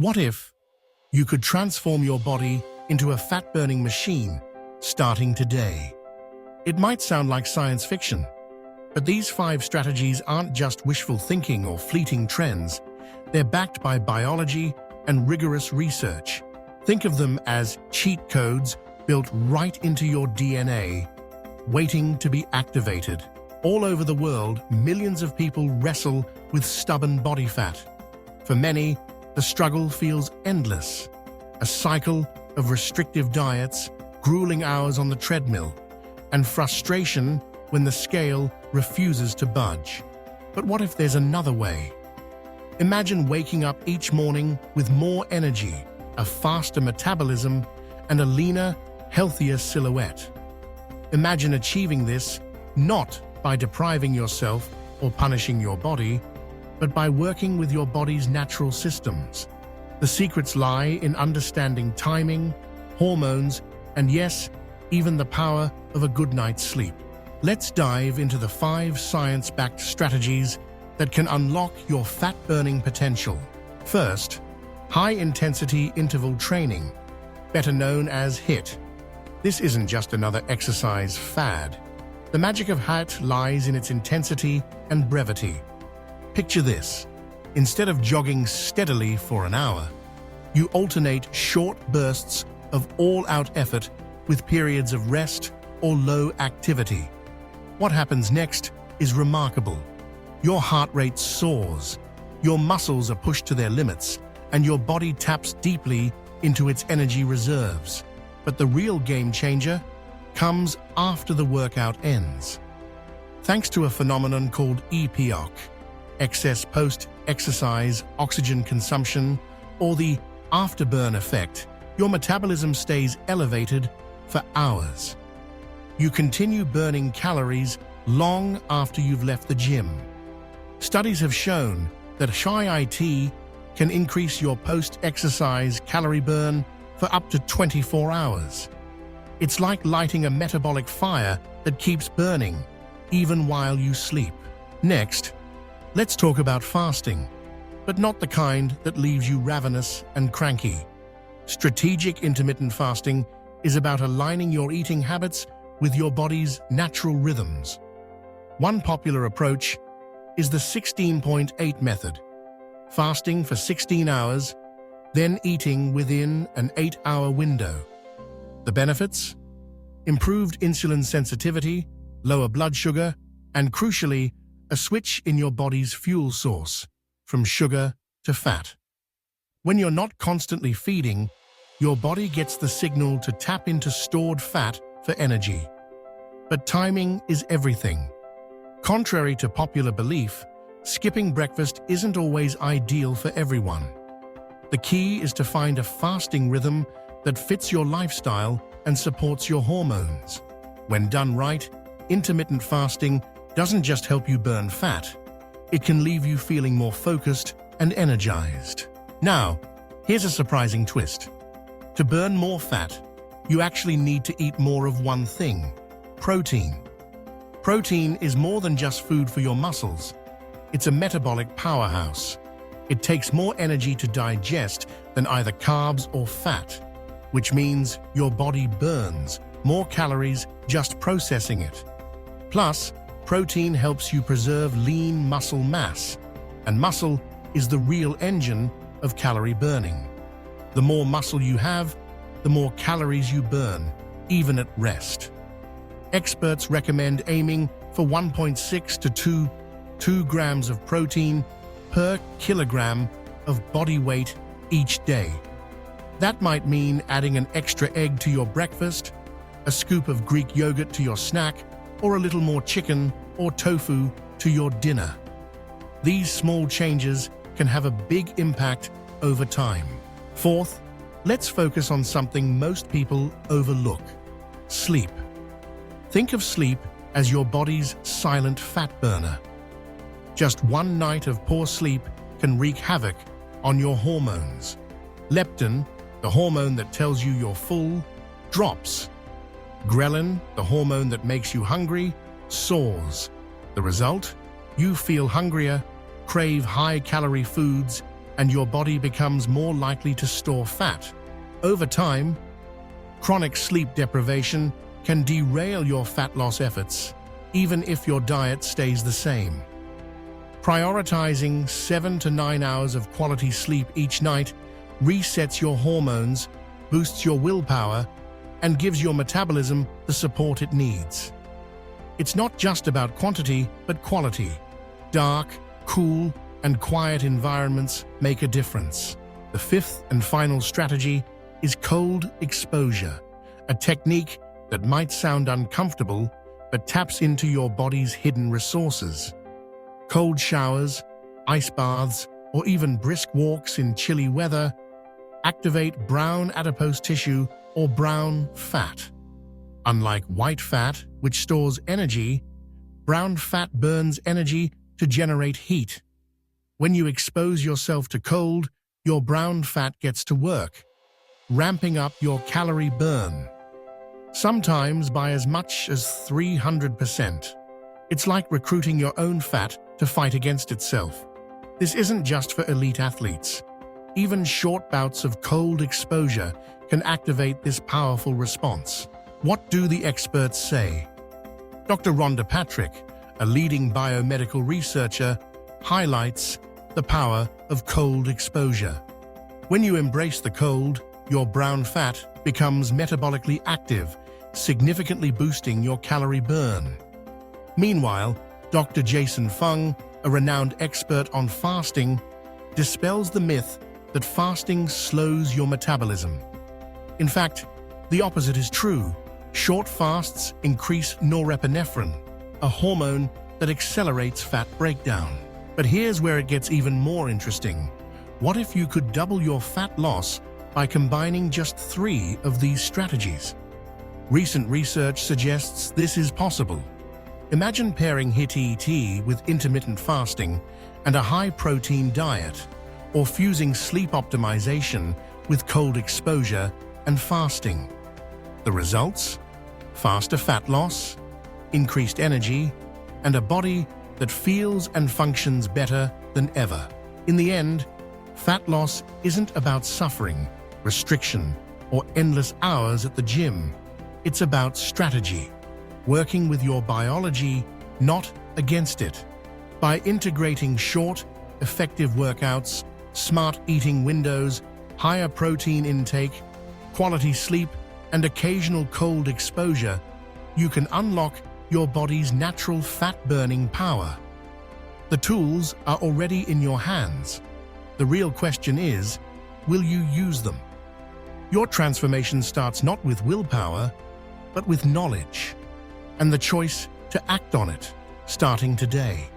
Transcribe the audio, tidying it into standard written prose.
What if you could transform your body into a fat-burning machine starting today? It might sound like science fiction, but these 5 strategies aren't just wishful thinking or fleeting trends. They're backed by biology and rigorous research. Think of them as cheat codes built right into your DNA, waiting to be activated. All over the world, millions of people wrestle with stubborn body fat. For many, the struggle feels endless. A cycle of restrictive diets, grueling hours on the treadmill, and frustration when the scale refuses to budge. But what if there's another way? Imagine waking up each morning with more energy, a faster metabolism, and a leaner, healthier silhouette. Imagine achieving this not by depriving yourself or punishing your body, but by working with your body's natural systems. The secrets lie in understanding timing, hormones, and yes, even the power of a good night's sleep. Let's dive into the 5 science-backed strategies that can unlock your fat-burning potential. First, high-intensity interval training, better known as HIIT. This isn't just another exercise fad. The magic of HIIT lies in its intensity and brevity. Picture this. Instead of jogging steadily for an hour, you alternate short bursts of all-out effort with periods of rest or low activity. What happens next is remarkable. Your heart rate soars, your muscles are pushed to their limits, and your body taps deeply into its energy reserves. But the real game changer comes after the workout ends. Thanks to a phenomenon called EPOC, excess post-exercise oxygen consumption, or the afterburn effect, your metabolism stays elevated for hours. You continue burning calories long after you've left the gym. Studies have shown that HIIT can increase your post-exercise calorie burn for up to 24 hours. It's like lighting a metabolic fire that keeps burning, even while you sleep. Next, let's talk about fasting, but not the kind that leaves you ravenous and cranky. Strategic intermittent fasting is about aligning your eating habits with your body's natural rhythms. One popular approach is the 16.8 method, fasting for 16 hours, then eating within an 8-hour window. The benefits? Improved insulin sensitivity, lower blood sugar, and crucially, a switch in your body's fuel source, from sugar to fat. When you're not constantly feeding, your body gets the signal to tap into stored fat for energy. But timing is everything. Contrary to popular belief, skipping breakfast isn't always ideal for everyone. The key is to find a fasting rhythm that fits your lifestyle and supports your hormones. When done right, intermittent fasting doesn't just help you burn fat, it can leave you feeling more focused and energized. Now, here's a surprising twist. To burn more fat, you actually need to eat more of one thing: protein. Protein is more than just food for your muscles. It's a metabolic powerhouse. It takes more energy to digest than either carbs or fat, which means your body burns more calories just processing it. Plus, protein helps you preserve lean muscle mass, and muscle is the real engine of calorie burning. The more muscle you have, the more calories you burn, even at rest. Experts recommend aiming for 1.6 to 2 grams of protein per kilogram of body weight each day. That might mean adding an extra egg to your breakfast, a scoop of Greek yogurt to your snack, or a little more chicken or tofu to your dinner. These small changes can have a big impact over time. Fourth, let's focus on something most people overlook: sleep. Think of sleep as your body's silent fat burner. Just one night of poor sleep can wreak havoc on your hormones. Leptin, the hormone that tells you you're full, drops. Ghrelin, the hormone that makes you hungry, soars. The result? You feel hungrier, crave high-calorie foods, and your body becomes more likely to store fat. Over time, chronic sleep deprivation can derail your fat loss efforts, even if your diet stays the same. Prioritizing 7 to 9 hours of quality sleep each night resets your hormones, boosts your willpower, and gives your metabolism the support it needs. It's not just about quantity, but quality. Dark, cool, and quiet environments make a difference. The fifth and final strategy is cold exposure, a technique that might sound uncomfortable, but taps into your body's hidden resources. Cold showers, ice baths, or even brisk walks in chilly weather activate brown adipose tissue or brown fat. Unlike white fat, which stores energy, brown fat burns energy to generate heat. When you expose yourself to cold, your brown fat gets to work, ramping up your calorie burn, sometimes by as much as 300%. It's like recruiting your own fat to fight against itself. This isn't just for elite athletes. Even short bouts of cold exposure can activate this powerful response. What do the experts say? Dr. Rhonda Patrick, a leading biomedical researcher, highlights the power of cold exposure. When you embrace the cold, your brown fat becomes metabolically active, significantly boosting your calorie burn. Meanwhile, Dr. Jason Fung, a renowned expert on fasting, dispels the myth that fasting slows your metabolism. In fact, the opposite is true. Short fasts increase norepinephrine, a hormone that accelerates fat breakdown. But here's where it gets even more interesting. What if you could double your fat loss by combining just 3 of these strategies? Recent research suggests this is possible. Imagine pairing HIIT with intermittent fasting and a high-protein diet, or fusing sleep optimization with cold exposure and fasting. The results? Faster fat loss, increased energy, and a body that feels and functions better than ever. In the end, fat loss isn't about suffering, restriction, or endless hours at the gym. It's about strategy, working with your biology, not against it. By integrating short, effective workouts, smart eating windows, higher protein intake, quality sleep, and occasional cold exposure, you can unlock your body's natural fat-burning power. The tools are already in your hands. The real question is, will you use them? Your transformation starts not with willpower, but with knowledge, and the choice to act on it, starting today.